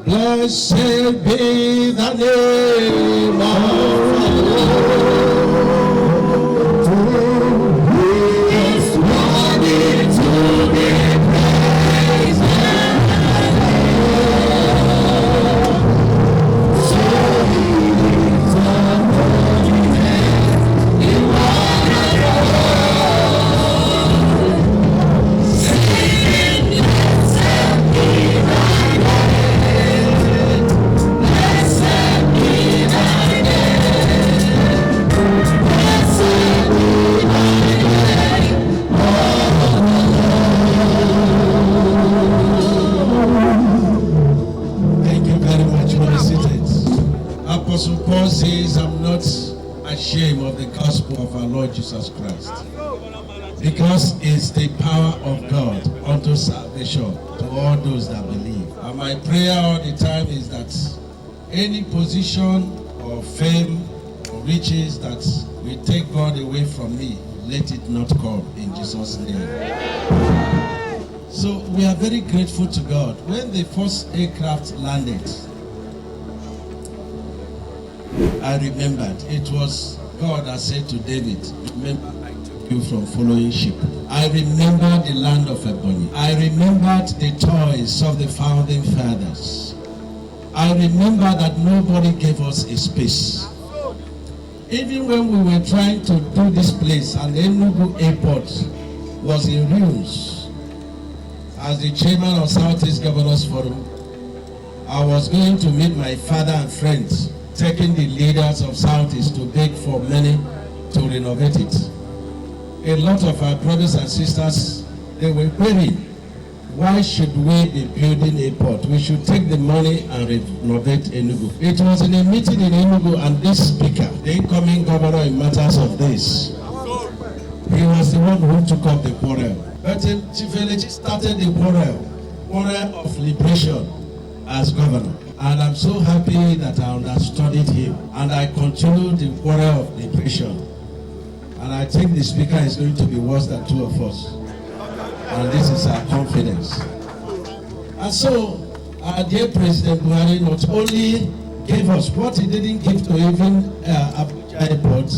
Blessed be the name of the Lord. He is worthy to be praised. So he is the holiness. You are the Lord. Sing, blessed be thy name. Blessed be thy name. Blessed be thy name. Thank you very much for the seated. Apostle Paul says, I'm not ashamed of the gospel of our Lord Jesus Christ, because it's the power of God unto salvation to all those that believe. And my prayer all the time is that any position or fame or riches that will take God away from me, let it not come in Jesus' name. So we are very grateful to God. When the first aircraft landed, I remembered it was God that said to David, remember I took you from following sheep. I remembered the land of Ebonyi. I remembered the toys of the founding fathers. I remember that nobody gave us a space. Even when we were trying to do this place and the Enugu Airport was in ruins, as the chairman of Southeast Governors Forum, I was going to meet my father and friends, taking the leaders of Southeast to beg for money to renovate it. A lot of our brothers and sisters, they were querying, why should we be building a port? We should take the money and renovate Enugu. It was in a meeting in Enugu, and this speaker, the incoming governor in matters of this, he was the one who took up the quarrel. But Chief Elechi started the quarrel. quarrel of liberation as governor. And I'm so happy that I understudied him. And I continued the quarrel of liberation. And I think the speaker is going to be worse than two of us. And this is our confidence. And so, our dear President Buhari not only gave us what he didn't give to even Abuja Airport,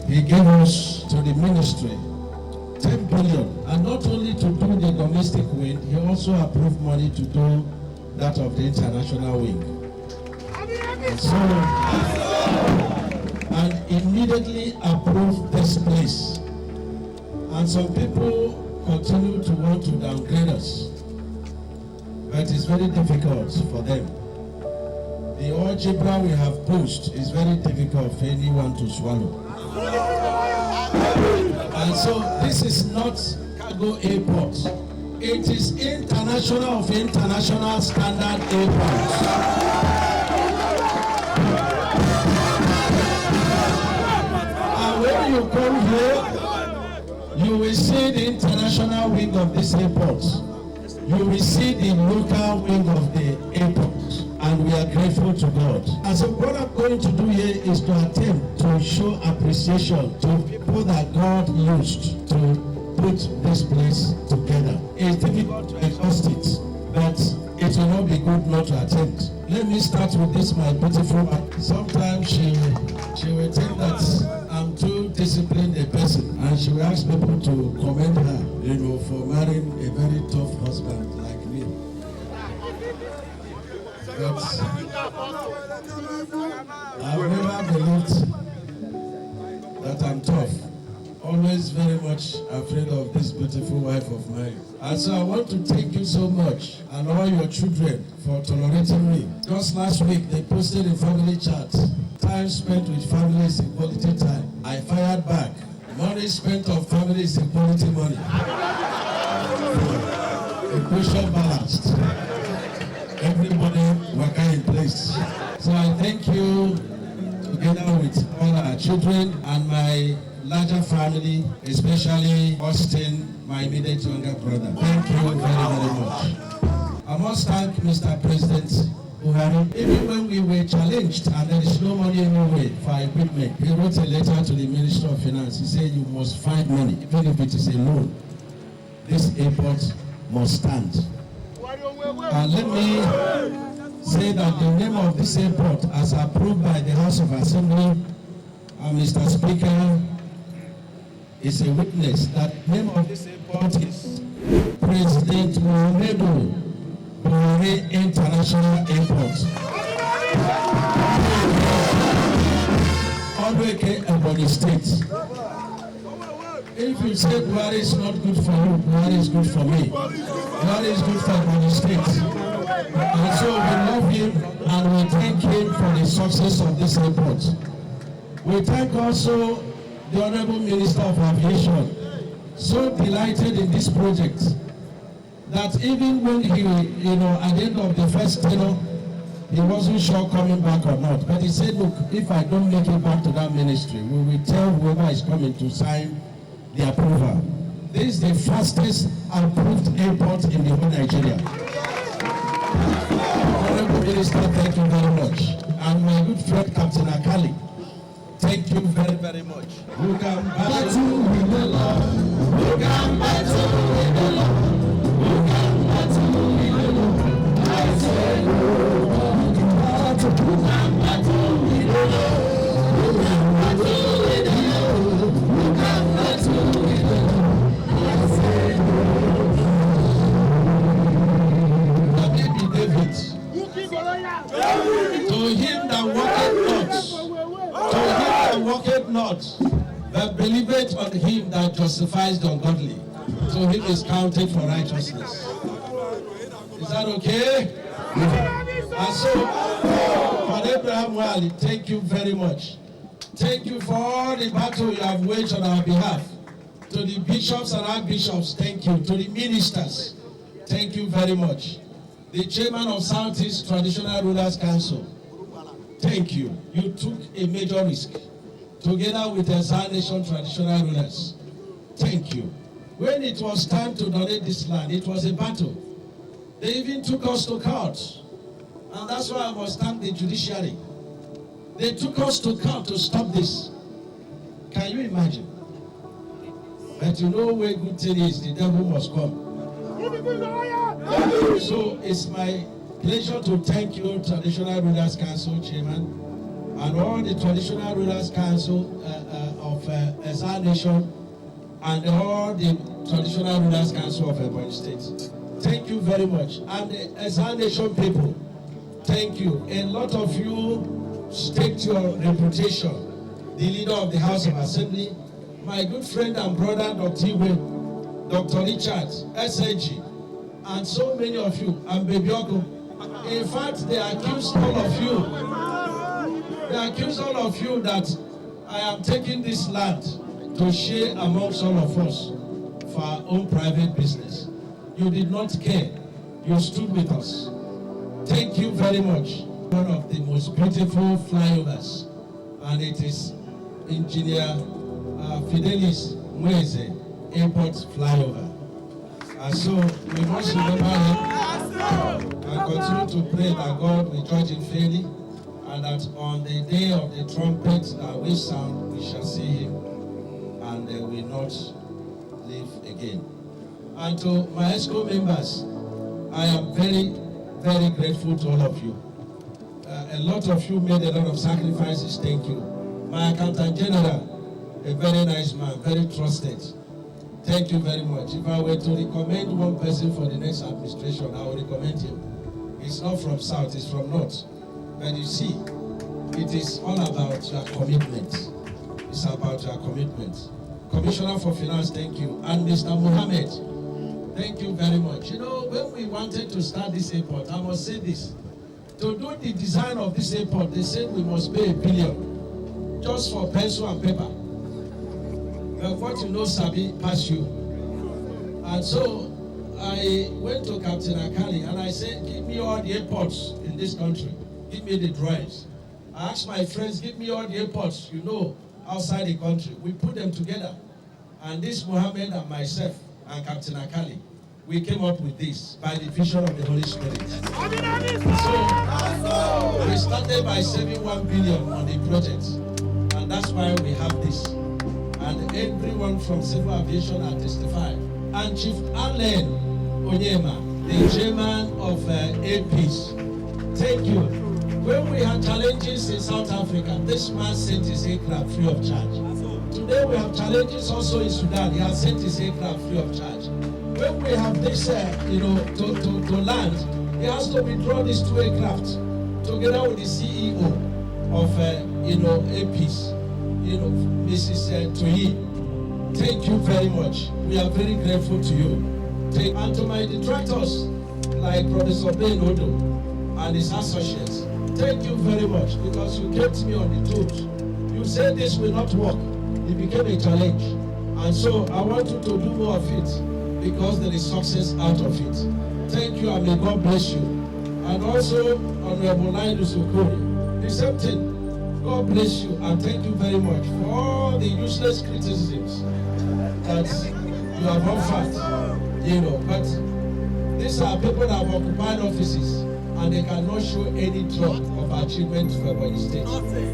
he gave us to the ministry 10 billion. And not only to do the domestic wing, he also approved money to do that of the international wing. And so, and immediately approved this place. And some people continue to want to downgrade us. But it's very difficult for them. The algebra we have pushed is very difficult for anyone to swallow. And so this is not cargo airport. It is international of international standard airport. And when you come here, you will see the international wing of this airport. You will see the local wing of the airport. And we are grateful to God. And so what I'm going to do here is to attempt to show appreciation to people that God used to put this place together. It's difficult to exhaust it, but it will not be good not to attempt. Let me start with this, my beautiful wife. Sometimes she will think that I'm too disciplined a person, and she will ask people to commend her, for marrying a very tough husband like me. But I've never believed that I'm tough. Always very much afraid of this beautiful wife of mine. And so I want to thank you so much and all your children for tolerating me. Just last week they posted a family chat. Time spent with family is quality time. I fired back. Money spent on family is quality money. Equation balanced. Everybody working in place. So I thank you together with all our children and my larger family, especially Austin, my immediate younger brother. Thank you very, very much. I must thank Mr. President Buhari. Even when we were challenged and there is no money anywhere for equipment, he wrote a letter to the Minister of Finance. He said you must find money, even if it is a loan. This airport must stand. And let me say that the name of this airport, as approved by the House of Assembly and Mr. Speaker, is a witness that the name of this airport is President Muhammadu Buhari International Airport. Always Ebonyi State. If you say Buhari is not good for you, Buhari is good for me. Buhari is good for Ebonyi State. And so we love him and we thank him for the success of this airport. We thank also the Honorable Minister of Aviation, so delighted in this project that even when he, at the end of the first tenure, he wasn't sure coming back or not. But he said, look, if I don't make it back to that ministry, we will tell whoever is coming to sign the approval. This is the fastest approved airport in the whole Nigeria. Honorable Minister, thank you very much. And my good friend, Captain Akali, thank you very, very much. We can battle with the Lord. We can battle with the Lord. We can battle with the Lord. I say, we can battle with the Lord. We can battle with the Lord. We can battle with the Lord. I say, David. To him that walketh not. To him that walketh not, that believeth on him that justifies the ungodly, to him is counted for righteousness. Is that okay? And so, for Abraham Wali, thank you very much. Thank you for all the battle you have waged on our behalf. To the bishops and archbishops, thank you. To the ministers, thank you very much. The chairman of Southeast Traditional Rulers Council, thank you. You took a major risk together with the South Nation traditional rulers. Thank you. When it was time to donate this land, it was a battle. They even took us to court. And that's why I must thank the judiciary. They took us to court to stop this. Can you imagine? But you know where good thing is, the devil must come. So it's my pleasure to thank you, Traditional Rulers Council Chairman, and all the Traditional Rulers Council of Ezra Nation, and all the Traditional Rulers Council of Ebonyi State. Thank you very much. And the Ezra Nation people, thank you. A lot of you staked your reputation. The leader of the House of Assembly, my good friend and brother, Dr. Iwe, Dr. Richard, SAG, and so many of you, and Bebioko. In fact, they accused all of you. They accused all of you that I am taking this land to share amongst all of us for our own private business. You did not care. You stood with us. Thank you very much. One of the most beautiful flyovers, and it is Engineer Fidelis Mweze Airport flyover. And so we must remember him and continue to pray that God will judge him fairly, and that on the day of the trumpet that we sound, we shall see him and will not live again. And to my ESCO members, I am very, very grateful to all of you. A lot of you made a lot of sacrifices. Thank you. My Accountant General, a very nice man, very trusted. Thank you very much. If I were to recommend one person for the next administration, I would recommend him. It's not from South, it's from North. But you see, it is all about your commitment. It's about your commitment. Commissioner for Finance, thank you. And Mr. Mohammed, thank you very much. You know, when we wanted to start this airport, I must say this. To do the design of this airport, they said we must pay $1 billion just for pencil and paper. But what you know, Sabi, pass you. And so I went to Captain Akali and I said, give me all the airports in this country. Give me the drawings. I asked my friends, give me all the airports, you know, outside the country. We put them together. And this Mohammed and myself and Captain Akali, we came up with this by the vision of the Holy Spirit. So we started by saving $1 billion on the project. And that's why we have this. And everyone from civil aviation has testified. And Chief Allen Onyema, the chairman of APs, thank you. When we had challenges in South Africa, this man sent his aircraft free of charge. Today we have challenges also in Sudan. He has sent his aircraft free of charge. When we have this, to land, he has to withdraw these 2 aircraft together with the CEO of, APs, Mrs. Toyi. Thank you very much. We are very grateful to you. And to my detractors, like Professor Ben Odo and his associates, thank you very much, because you kept me on the toes. You said this will not work. It became a challenge. And so I want you to do more of it, because there is success out of it. Thank you, and may God bless you. And also, Honorable Linus Okori, the same thing. God bless you, and thank you very much for all the useless criticisms that you have offered. But these are people that have occupied offices, and they cannot show any drop of achievement for Ebonyi State.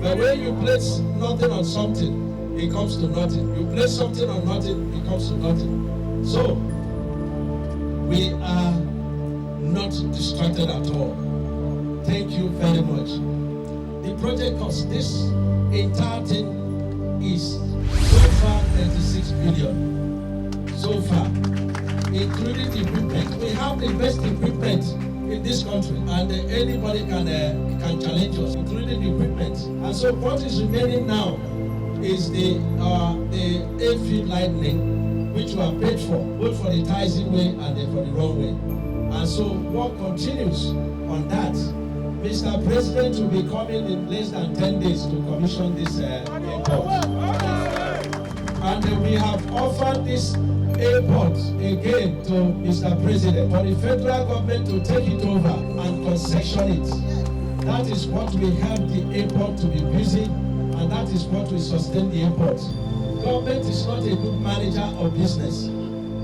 But when you place nothing on something, it comes to nothing. You place something on nothing, it comes to nothing. So, we are not distracted at all. Thank you very much. The project cost, this entire thing is so far 36 billion. So far, including the equipment. We have the best equipment in this country, and anybody can challenge us, including the equipment. And so what is remaining now is the airfield lightning, which we have paid for, both for the taxi way and for the runway. And so work continues on that. Mr. President will be coming in less than 10 days to commission this airport. And we have offered this airport again to Mr. President for the federal government to take it over and concession it. That is what will help the airport to be busy, and that is what will sustain the airport. Government is not a good manager of business.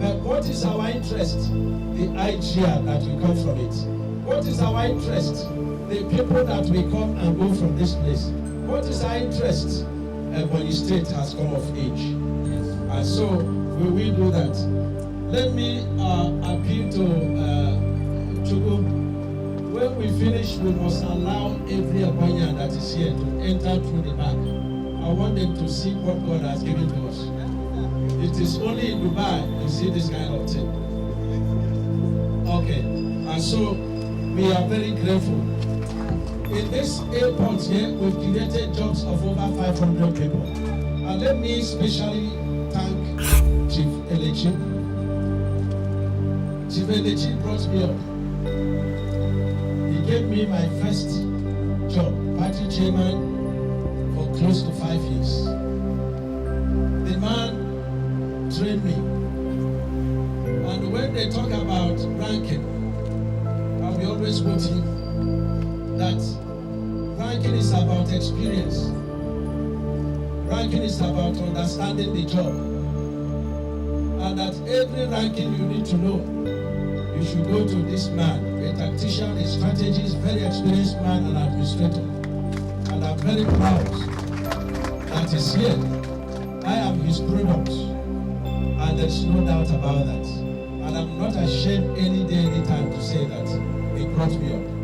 But what is our interest? The idea that we come from it. What is our interest? The people that we come and go from this place. What is our interest? Ebonyi State has come of age. And so we will do that. Let me appeal to Chugu. When we finish, we must allow every Ebonyian that is here to enter through the back. I want them to see what God has given to us. It is only in Dubai you see this kind of thing. Okay, and so we are very grateful. In this airport here, we've created jobs of over 500 people. And let me especially thank Chief Elechi. Chief Elechi brought me up. He gave me my first job, party chairman, for close to 5 years. The man trained me. And when they talk about ranking, I'll be always quoting that ranking is about experience. Ranking is about understanding the job. And that every ranking you need to know, you should go to this man, a tactician, a strategist, very experienced man, and administrator. And I'm very proud that he's here. I am his product. And there's no doubt about that. And I'm not ashamed any day, any time to say that he brought me up.